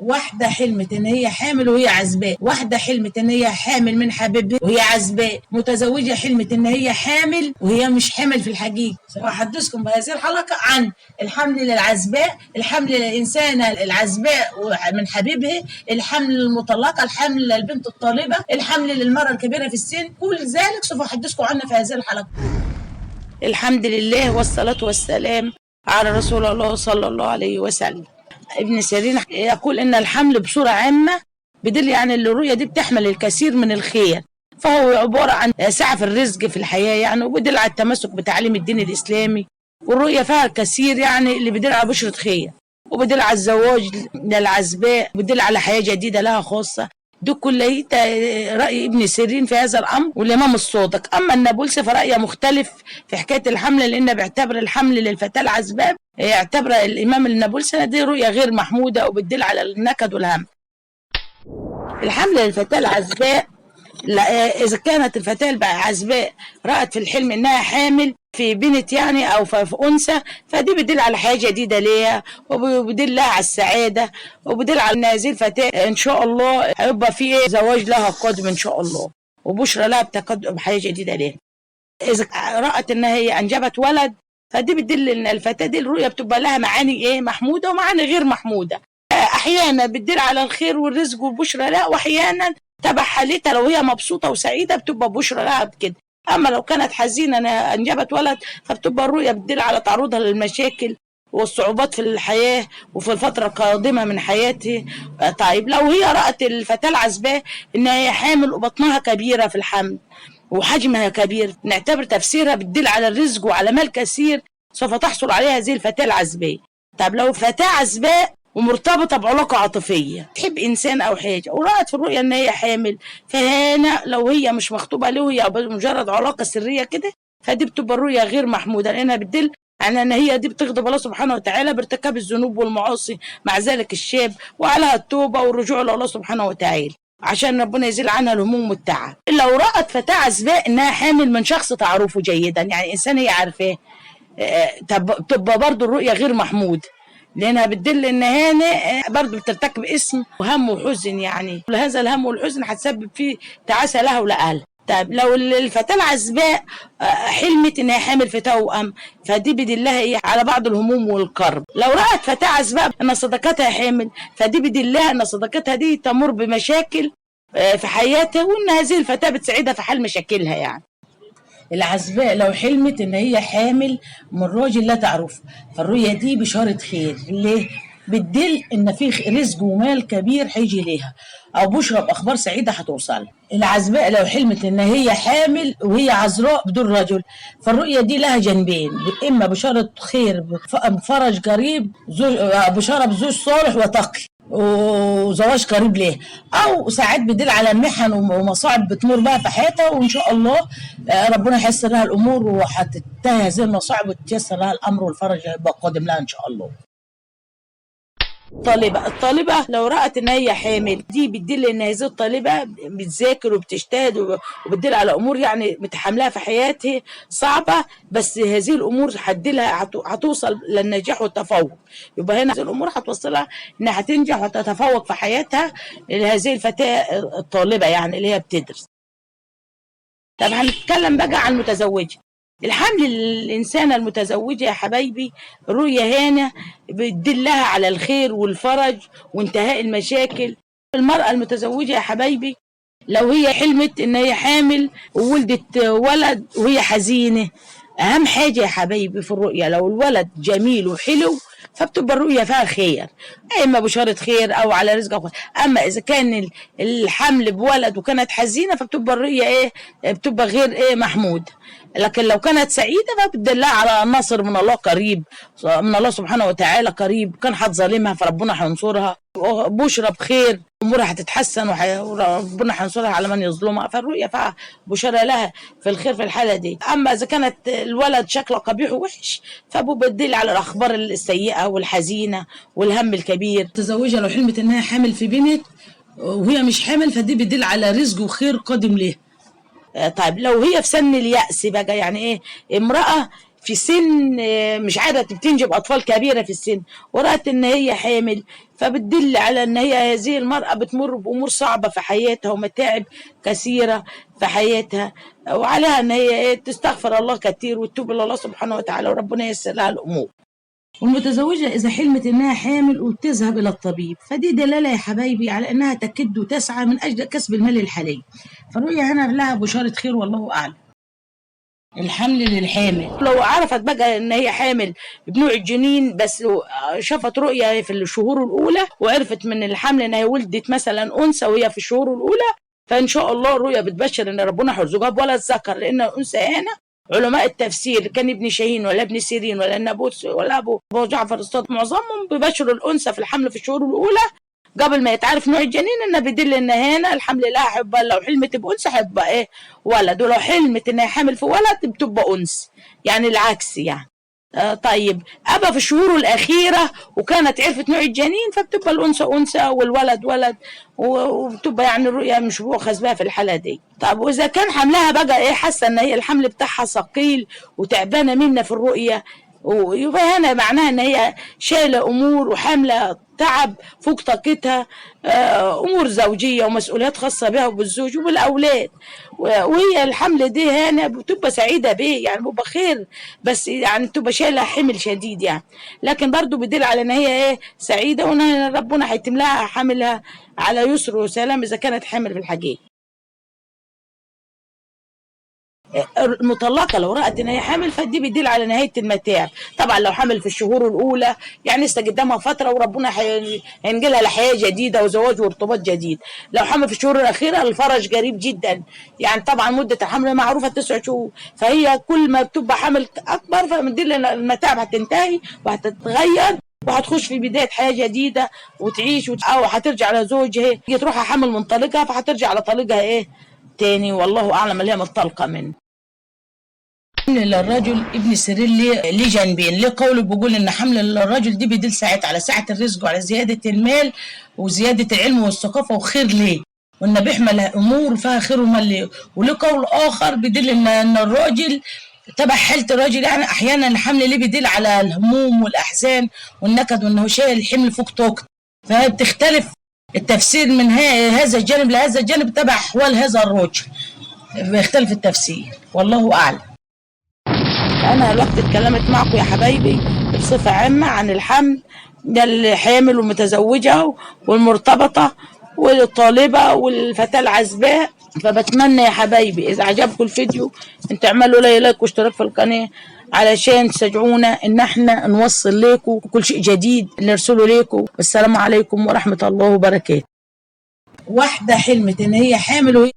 واحدة حلمت ان هي حامل وهي عزباء، واحدة حلمت ان هي حامل من حبيبها وهي عزباء، متزوجة حلمت ان هي حامل وهي مش حامل في الحقيقة. سأحدثكم بهذه الحلقة عن الحمل للعزباء، الحمل للإنسانة العزباء من حبيبها، الحمل للمطلقة، الحمل للبنت الطالبة، الحمل للمرأة الكبيرة في السن. كل ذلك سوف أحدثكم عنه في هذه الحلقة. الحمد لله والصلاة والسلام على رسول الله صلى الله عليه وسلم. ابن سيرين يقول إن الحمل بصورة عامة بدل يعني الرؤية دي بتحمل الكثير من الخير، فهو عبارة عن سعة في الرزق في الحياة يعني، وبدل على التمسك بتعليم الدين الإسلامي. والرؤية فيها الكثير يعني اللي بدل على بشرة خير، وبدل على الزواج للعزباء، بدل على حياة جديدة لها خاصة. دي كلها رأي ابن سيرين في هذا الأمر والإمام الصادق. أما النابلسي فرأيه مختلف في حكاية الحمل، لأنه بيعتبر الحمل للفتاة العزباء، يعتبر الإمام النابلسي دي رؤية غير محمودة وبتدل على النكد والهم. الحمل للفتاة العزباء، إذا كانت الفتاة العزباء رأت في الحلم إنها حامل في بنت يعني أو في أنثى، فدي بتدل على حياة جديدة ليها، وبدل لها على السعادة، وبدل على إن هذه الفتاة إن شاء الله هيبقى في زواج لها قادم إن شاء الله، وبشرى لها بتقدم بحياة جديدة ليها. إذا رأت إن هي أنجبت ولد، فدي بتدل إن الفتاة دي الرؤية بتبقى لها معاني محمودة ومعاني غير محمودة. أحيانا بتدل على الخير والرزق والبشرى لها، وأحيانا تبع حالتها لو هي مبسوطة وسعيدة بتبقى بشرى لها بكده. أما لو كانت حزينة أنها أنجبت ولد، فبتبقى الرؤية بتدل على تعرضها للمشاكل والصعوبات في الحياة وفي الفترة القادمة من حياته. طيب لو هي رأت الفتاة العزباء إنها هي حامل وبطنها كبيرة في الحمل وحجمها كبير، نعتبر تفسيرها بتدل على الرزق وعلى مال كثير سوف تحصل عليها هذه الفتاة العزباء. طب لو فتاة عزباء ومرتبطة بعلاقة عاطفية، تحب إنسان أو حاجة، ورأت في الرؤية إن هي حامل، فهنا لو هي مش مخطوبة له، هي مجرد علاقة سرية كده، فدي بتبقى الرؤية غير محمودة، لأنها بتدل على إن هي دي بتغضب الله سبحانه وتعالى بارتكاب الذنوب والمعاصي مع ذلك الشاب، وعليها التوبة والرجوع لله سبحانه وتعالى عشان ربنا يزيل عنها الهموم والتعب. لو رأت فتاة عزباء إنها حامل من شخص تعرفه جيدا، يعني إنسان هي عارفاه، تبقى برضه الرؤية غير محمودة، لأنها بتدل إن هنا برضه بترتكب اسم وهم وحزن، يعني هذا الهم والحزن هتسبب فيه تعاسة لها ولأهلها. طيب لو الفتاة العزباء حلمت إنها حامل في توأم، فدي بدلها إيه على بعض الهموم والكرب. لو رأت فتاة عزباء إن صداقتها حامل، فدي بدلها إن صداقتها دي تمر بمشاكل في حياتها، وإن هذه الفتاة بتساعدها في حل مشاكلها يعني. العزباء لو حلمت ان هي حامل من راجل لا تعرفه، فالرؤيه دي بشاره خير. ليه؟ بتدل ان في رزق ومال كبير هيجي ليها، او بشرى باخبار سعيده هتوصل. العزباء لو حلمت ان هي حامل وهي عذراء بدون رجل، فالرؤيه دي لها جانبين، اما بشاره خير بفرج قريب، بشاره بزوج صالح وتقي وزواج قريب ليه، او ساعات بيدل على محن ومصاعب بتمر بقى في حياتها، وان شاء الله ربنا هييسر لها الامور وهتنتهي هذه المصاعب وتيسر لها الامر والفرج هيبقى قادم لها ان شاء الله. الطالبة لو رأت ان هي حامل، دي بتدل ان هذه الطالبة بتذاكر وبتجتهد وبتدل على امور يعني متحملها في حياتها صعبة، بس هذه الامور هتدلها هتوصل للنجاح والتفوق. يبقى هنا هذه الامور هتوصلها انها هتنجح وتتفوق في حياتها لهذه الفتاة الطالبة يعني اللي هي بتدرس. طب هنتكلم بقى عن المتزوجة. الحمل للإنسانة المتزوجة يا حبايبي، رؤية هنا بتدلها على الخير والفرج وانتهاء المشاكل. المرأة المتزوجة يا حبايبي لو هي حلمت ان هي حامل وولدت ولد وهي حزينة، اهم حاجة يا حبايبي في الرؤية لو الولد جميل وحلو، فبتبقى الرؤية فيها خير، اما بشارة خير او على رزق خير. اما اذا كان الحمل بولد وكانت حزينة، فبتبقى الرؤية بتبقى غير محمود. لكن لو كانت سعيدة فبتدلها على نصر من الله قريب، من الله سبحانه وتعالى قريب، كان حد ظالمها فربنا هينصرها، بشرى بخير، امورها هتتحسن وربنا هينصرها على من يظلمها. فالرؤية فيها بشرى لها في الخير في الحالة دي. اما اذا كانت الولد شكله قبيح ووحش، فبتدل على الاخبار السيئة والحزينة والهم الكبير. متزوجة لو حلمت انها حامل في بنت وهي مش حامل، فدي بتدل على رزق وخير قادم ليه. طيب لو هي في سن اليأس بقى، يعني امرأة في سن مش عادة بتنجب أطفال كبيرة في السن، ورأت إن هي حامل، فبتدل على إن هي هذه المرأة بتمر بأمور صعبة في حياتها ومتاعب كثيرة في حياتها، وعليها إن هي تستغفر الله كتير وتتوب إلى الله سبحانه وتعالى وربنا ييسر لها الأمور. والمتزوجة إذا حلمت إنها حامل وبتذهب إلى الطبيب، فدي دلالة يا حبايبي على إنها تكد وتسعى من أجل كسب المال الحلال، فالرؤية هنا لها بشارة خير والله أعلم. الحمل للحامل لو عرفت بقى ان هي حامل بنوع الجنين، بس لو شافت رؤية في الشهور الاولى وعرفت من الحمل ان هي ولدت مثلا انثى وهي في الشهور الاولى، فان شاء الله الرؤية بتبشر ان ربنا هيرزقها بولد ذكر، لان الانثى هنا علماء التفسير كان ابن شاهين ولا ابن سيرين ولا النابوت ولا ابو جعفر الصادق معظمهم بيبشروا الانثى في الحمل في الشهور الاولى قبل ما يتعرف نوع الجنين، انه بيدل ان هنا الحمل لها هيبقى لو حلمت بانثى هيبقى ايه ولد، ولو حلمت انها حامل في ولد بتبقى انثى، يعني العكس يعني. طيب أبا في الشهور الأخيرة وكانت عرفت نوع الجنين فبتبقى الأنثى أنثى والولد ولد، وبتبقى يعني الرؤية مش مؤخذ بها في الحالة دي. طب وإذا كان حملها بقى إيه حاسة إن هي الحمل بتاعها ثقيل وتعبانة منها في الرؤية، ويبقى هنا معناها ان هي شايله امور وحامله تعب فوق طاقتها، امور زوجيه ومسؤوليات خاصه بها وبالزوج وبالاولاد، وهي الحمل دي هنا بتبقى سعيده بيه يعني بتبقى خير، بس يعني بتبقى شايله حمل شديد يعني، لكن برضو بيدل على ان هي ايه سعيده وان ربنا هيتم لها حملها على يسر وسلام اذا كانت حامل في الحقيقه. المطلقه لو رأت ان هي حامل فدي بيدل على نهايه المتاع، طبعا لو حامل في الشهور الاولى يعني لسه قدامها فتره وربنا هينجلها لحياه جديده وزواج وارتباط جديد، لو حامل في الشهور الاخيره الفرج قريب جدا، يعني طبعا مده الحمل معروفه 9 شهور، فهي كل ما بتبقى حامل اكبر فبتدل ان المتاع هتنتهي وهتتغير وهتخش في بدايه حياه جديده وتعيش او هترجع لزوجها، هي تروح حامل من طليقها فهترجع لطليقها ايه تاني، والله اعلم اللي هي متطلقه منه. حمل للرجل ابن سيرين ليه جانبين، ليه قول بيقول ان حمل للرجل دي بيدل ساعات على سعه الرزق وعلى زياده المال وزياده العلم والثقافه وخير ليه، وان بيحمل امور فيها خير ومال ليه، وليه قول اخر بيدل ان الراجل تبع حالة الراجل، يعني احيانا الحمل ليه بيدل على الهموم والاحزان والنكد وانه شايل الحمل فوق طاقته، فهي بتختلف التفسير من هذا الجانب لهذا الجانب تبع احوال هذا الرجل، بيختلف التفسير والله اعلم. أنا الوقت اتكلمت معكم يا حبايبي بصفة عامة عن الحمل ده الحامل والمتزوجة والمرتبطة والطالبة والفتاة العزباء، فبتمنى يا حبايبي إذا عجبكم الفيديو انتوا اعملوا لايك واشتراك في القناة علشان تشجعونا ان احنا نوصل لكم كل شيء جديد نرسله لكم. والسلام عليكم ورحمة الله وبركاته. واحدة حلمت ان هي حامل